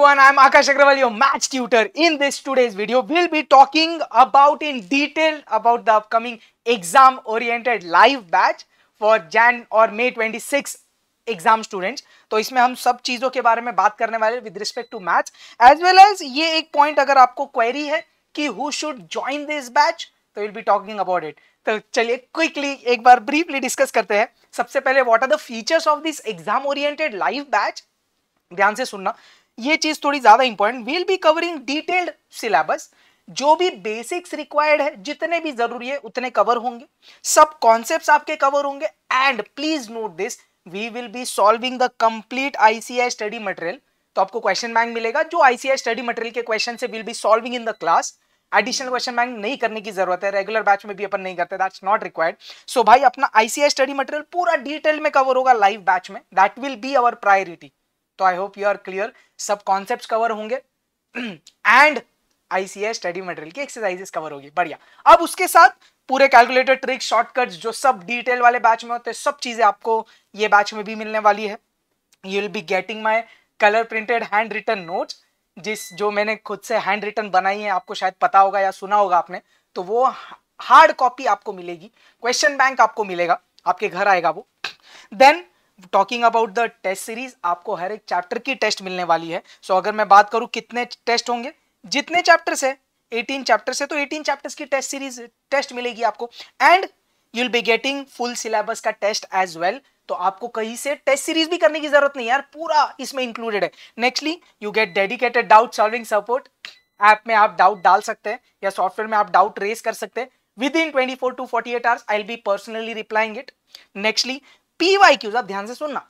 everyone, I'm Akash Agrawal, your maths tutor. In this today's video, we'll be talking about in detail about the upcoming exam-oriented live batch for Jan और May 26 exam students. तो इसमें हम सब चीजों के बारे में बात करने वाले with respect to maths as well as ये एक पॉइंट अगर आपको क्वेरी है कि who should join this batch तो will be talking about it. तो चलिए क्विकली एक बार ब्रीफली डिस्कस करते हैं. सबसे पहले what are the features of this exam oriented live batch. ध्यान से सुनना, ये चीज थोड़ी ज्यादा important. We'll be covering detailed syllabus. जो भी बेसिक्स रिक्वायर्ड है, जितने भी जरूरी है उतने कवर होंगे. सब कॉन्सेप्ट्स आपके कवर होंगे. And please note this, we will be solving the complete ICI study material. तो आपको क्वेश्चन बैंक मिलेगा जो आईसीआई स्टडी मटेरियल के क्वेश्चन से will be solving in the class. Additional question bank नहीं करने की जरूरत है, रेगुलर बैच में भी अपन नहीं करते, दैट्स नॉट रिक्वायर्ड. सो भाई अपना आईसीआई स्टडी मटेरियल पूरा डिटेल में कवर होगा लाइव बैच में. That will be our priority. तो I hope you are clear. सब कॉन्सेप्ट्स कवर होंगे एंड आईसीआई स्टडी मटेरियल की एक्सरसाइजेस कवर होगी. बढ़िया. अब उसके साथ पूरे कैलकुलेटर ट्रिक्स, शॉर्टकट्स जो सब डिटेल वाले बैच में होते हैं, सब चीजें आपको ये बैच में भी मिलने वाली है. You will be getting my colour printed hand written notes, जो मैंने खुद से हैंड रिटन बनाई है. आपको शायद पता होगा या सुना होगा आपने. तो वो हार्ड कॉपी आपको मिलेगी. क्वेश्चन बैंक आपको मिलेगा, आपके घर आएगा वो. Then talking about the test series, आपको हर एक चैप्टर की टेस्ट मिलने वाली है. सो अगर मैं बात करूं कितने टेस्ट होंगे, जितने चैप्टर्स है 18 चैप्टर्स है तो 18 चैप्टर्स की टेस्ट सीरीज टेस्ट मिलेगी आपको. And you will be getting full syllabus का टेस्ट एज वेल. तो आपको कहीं से टेस्ट सीरीज भी करने की जरूरत नहीं यार, पूरा इसमें इंक्लूडेड है. Nextly you get dedicated doubt solving support. App में आप डाउट डाल सकते हैं या सॉफ्टवेयर में आप डाउट रेस कर सकते हैं. With in 24 to 48 hours I will be personally replying it. Nextly PYQs, आप ध्यान से सुनना.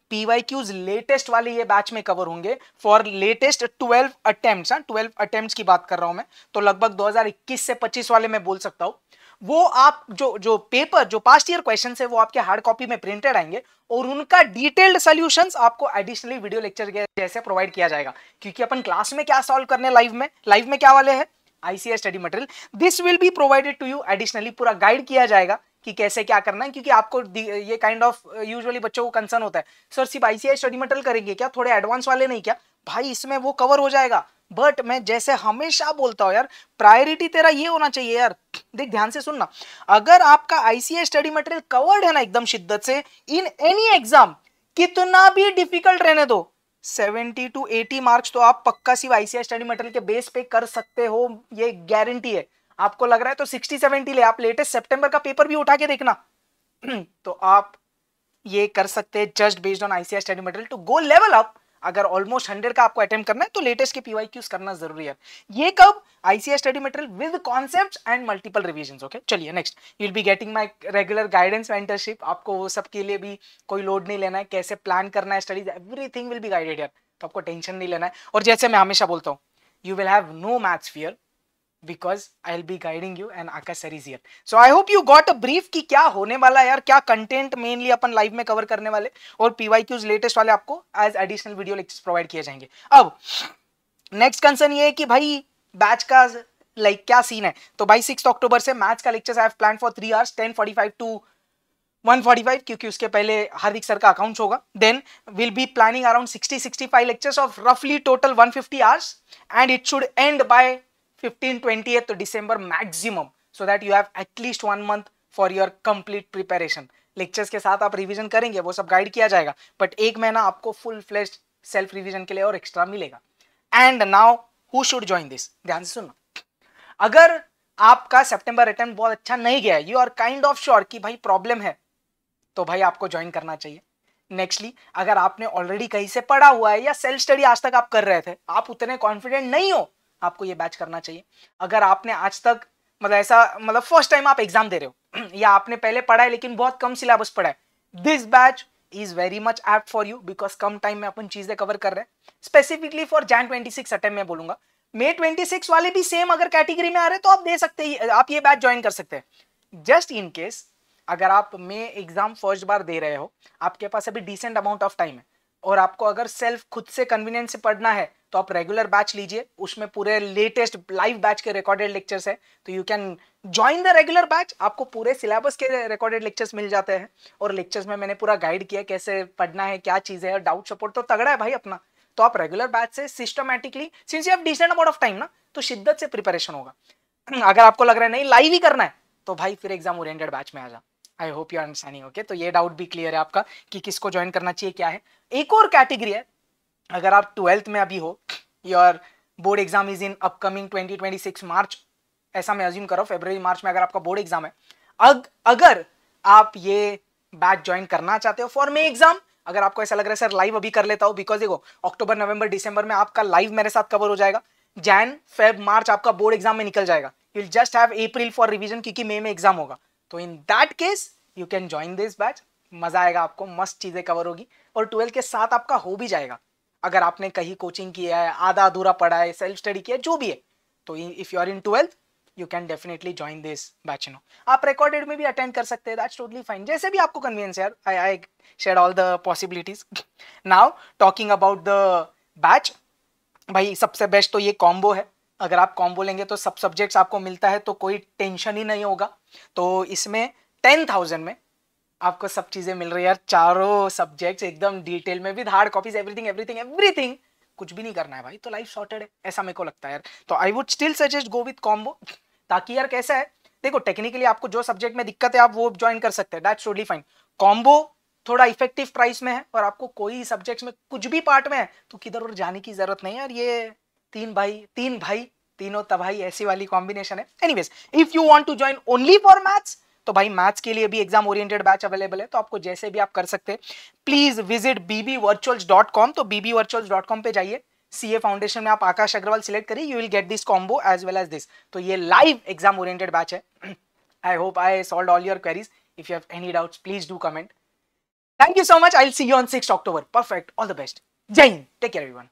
पीवाईक्यूज लेटेस्ट वाले ये बैच में कवर होंगे फॉर लेटेस्ट 12 अटेम्प्ट्स. 12 अटेम्प्ट्स की बात कर रहा हूं मैं, तो लगभग 2021 से 25 वाले मैं बोल सकता हूं. वो आप जो पेपर, जो पास्ट ईयर क्वेश्चंस है वो आपके हार्ड कॉपी में प्रिंटेड आएंगे और उनका डिटेल्ड सॉल्यूशंस आपको एडिशनली वीडियो लेक्चर के जैसे प्रोवाइड किया जाएगा. क्योंकि अपन क्लास में क्या सॉल्व करने लाइव में क्या वाले हैं, ICI study material. This will be provided to you additionally. पूरा गाइड किया जाएगा कि कैसे क्या करना है. क्योंकि आपको ये काइंड ऑफ यूजुअली बच्चों को कंसर्न होता है, सर सिर्फ आईसीआई स्टडी मटेरियल करेंगे क्या, थोड़े एडवांस वाले नहीं क्या. भाई इसमें वो कवर हो जाएगा. बट मैं जैसे हमेशा बोलता हूं यार, प्रायोरिटी तेरा ये होना चाहिए यार. देख ध्यान से सुनना, अगर आपका आईसीआई स्टडी मटेरियल कवर्ड है ना एकदम शिद्दत से इन एनी एग्जाम, कितना भी डिफिकल्ट रहने दो, 70 to 80 मार्क्स तो आप पक्का सिर्फ आईसीआई स्टडी मटेरियल के बेस पे कर सकते हो, ये गारंटी है. आपको लग रहा है तो 60-70 ले, आप लेटेस्ट सितंबर का पेपर भी उठा के देखना तो आप ये कर सकते हैं just based on ICI study material to go level up. अगर ऑलमोस्ट 100 का आपको अटेम्प्ट करना है तो लेटेस्ट के पीवाईक्यूज करना जरूरी है. ये कब, ICI study material with concepts and multiple revisions. Okay चलिए next, you will be getting my regular guidance mentorship. आपको वो सब के लिए भी कोई लोड नहीं लेना है, कैसे प्लान करना है studies, everything will be guided यार. तो आपको टेंशन नहीं लेना है. और जैसे मैं हमेशा बोलता हूँ, you will have no maths fear because I'll be guiding you and Akash sir is here. So I hope you got a brief कि क्या होने वाला है यार, क्या कंटेंट मेनली अपन लाइव में कवर करने वाले, और पीवाईक्यूज लेटेस्ट वाले आपको as additional video lectures provide किए जाएंगे. अब नेक्स्ट कंसर्न ये है कि भाई बैच का लाइक क्या सीन है. तो भाई 6 अक्टूबर से मैथ्स का lectures I have plan for 3 hours 10:45 to 1:45, क्योंकि उसके पहले हार्दिक सर का अकाउंट होगा. Then will be planning around 60-65 lectures of रफली total 150 hours and it should end by 15-20th December maximum, so that you have at least 1 month for your complete preparation. Lectures के साथ आप revision करेंगे, वो सब guide किया जाएगा, but एक महीना आपको फुल फ्लेज्ड सेल्फ रिवीजन के लिए और एक्स्ट्रा मिलेगा. And now who should join this, ध्यान से सुनना. अगर आपका सितंबर अटेम्प्ट बहुत अच्छा नहीं गया, you are kind of sure कि भाई प्रॉब्लम है, तो भाई आपको ज्वाइन करना चाहिए. नेक्स्टली अगर आपने ऑलरेडी कहीं से पढ़ा हुआ है या सेल्फ स्टडी आज तक आप कर रहे थे, आप उतने कॉन्फिडेंट नहीं हो, आपको ये बैच करना चाहिए. अगर आपने आज तक मतलब फर्स्ट टाइम आप एग्जाम दे रहे हो या आपने पहले पढ़ा है लेकिन बहुत कम सिलेबस पढ़ा है, this batch is very much apt for you because come time में अपन चीजें कवर कर रहे हैं. स्पेसिफिकली फॉर Jan 26 अटेम्प्ट में बोलूंगा. May 26 वाले भी सेम अगर कैटेगरी में आ रहे हैं तो आप दे सकते हैं, आप ये बैच ज्वाइन कर सकते हैं. जस्ट इन केस अगर आप मे एग्जाम फर्स्ट बार दे रहे हो, आपके पास अभी डिसेंट अमाउंट ऑफ टाइम है और आपको अगर सेल्फ खुद से कन्वीनियंस से पढ़ना है तो आप रेगुलर बैच लीजिए. उसमें पूरे लेटेस्ट लाइव बैच के रिकॉर्डेड लेक्चर्स है, तो you can join the regular batch. आपको पूरे सिलेबस के रिकॉर्डेड लेक्चर्स मिल जाते हैं और लेक्चर्स में मैंने पूरा गाइड किया कैसे पढ़ना है, क्या चीज़ है. डाउट सपोर्ट तो तगड़ा है भाई अपना. तो आप रेगुलर बैच से systematically, since you have decent amount of time ना, तो शिद्दत से प्रिपरेशन होगा। अगर आपको लग रहा है नहीं लाइव ही करना है, तो भाई फिर एग्जाम ओरिएंटेड बैच में आ जा। आई होप यू अंडरस्टैंडिंग। ओके, तो ये डाउट भी क्लियर है आपका कि किसको ज्वाइन करना चाहिए, क्या है। एक और कैटेगरी है, अगर आप 12th में अभी हो, your board exam is in upcoming 2026 मार्च, ऐसा मैं अज्यूम करो फरवरी मार्च में अगर आपका बोर्ड एग्जाम है, अगर आप ये बैच ज्वाइन करना चाहते हो फॉर मे एग्जाम, अगर आपको ऐसा लग रहा है सर लाइव अभी कर लेता हूं, बिकॉज देखो अक्टूबर नवंबर दिसंबर में आपका लाइव मेरे साथ कवर हो जाएगा, जैन फेब मार्च आपका बोर्ड एग्जाम में निकल जाएगा, you will just have April for revision क्योंकि मई में एग्जाम होगा। तो in that case you can join this batch, मजा आएगा आपको, मस्त चीजें कवर होगी और 12 के साथ आपका हो भी जाएगा। अगर आपने कहीं कोचिंग किया है, आधा अधूरा पढ़ा है, सेल्फ स्टडी किया है, जो भी है, तो if you are in 12th you can definitely join this batch. No आप रिकॉर्डेड में भी अटेंड कर सकते हैं, दैट्स टोटली फाइन, जैसे भी आपको कन्वीनियंस है। I share all the possibilities. Now talking about the batch, भाई सबसे बेस्ट तो ये कॉम्बो है। अगर आप कॉम्बो लेंगे तो सब सब्जेक्ट्स आपको मिलता है, तो कोई टेंशन ही नहीं होगा। तो इसमें 10,000 में आपको सब चीजें मिल रही है यार, चारों सब्जेक्ट्स एकदम डिटेल में with hard copies, everything everything everything, कुछ भी नहीं करना है भाई, तो लाइफ सॉर्टेड है, ऐसा मेरे को लगता है यार। तो I would still suggest go with combo, ताकि यार कैसा है, देखो टेक्निकली आपको जो सब्जेक्ट में दिक्कत है आप वो ज्वाइन कर सकते हैं, दैट्स टोटली फाइन। कॉम्बो थोड़ा इफेक्टिव प्राइस में है और आपको कोई सब्जेक्ट्स में कुछ भी पार्ट में है तो किधर और जाने की जरूरत नहीं है यार। ये तीन भाई तीनों तबाही, ऐसी वाली कॉम्बिनेशन है। Anyways, if you want to join only for maths, तो भाई मैथ्स के लिए भी एग्जाम ओरिएंटेड बैच अवेलेबल है, तो आपको जैसे भी आप कर सकते हैं। प्लीज विजिट bbvirtuals.com, तो bbvirtuals.com पे जाइए, सीए फाउंडेशन में आप आकाश अग्रवाल सिलेक्ट करिए, you will get this combo as well as this. तो ये लाइव एग्जाम ओरिएंटेड बैच है। I hope I solved all your queries, if you have any doubts please do comment. Thank you so much, I will see you on 6th October। Perfect, all the best, जय Hind, take care everyone.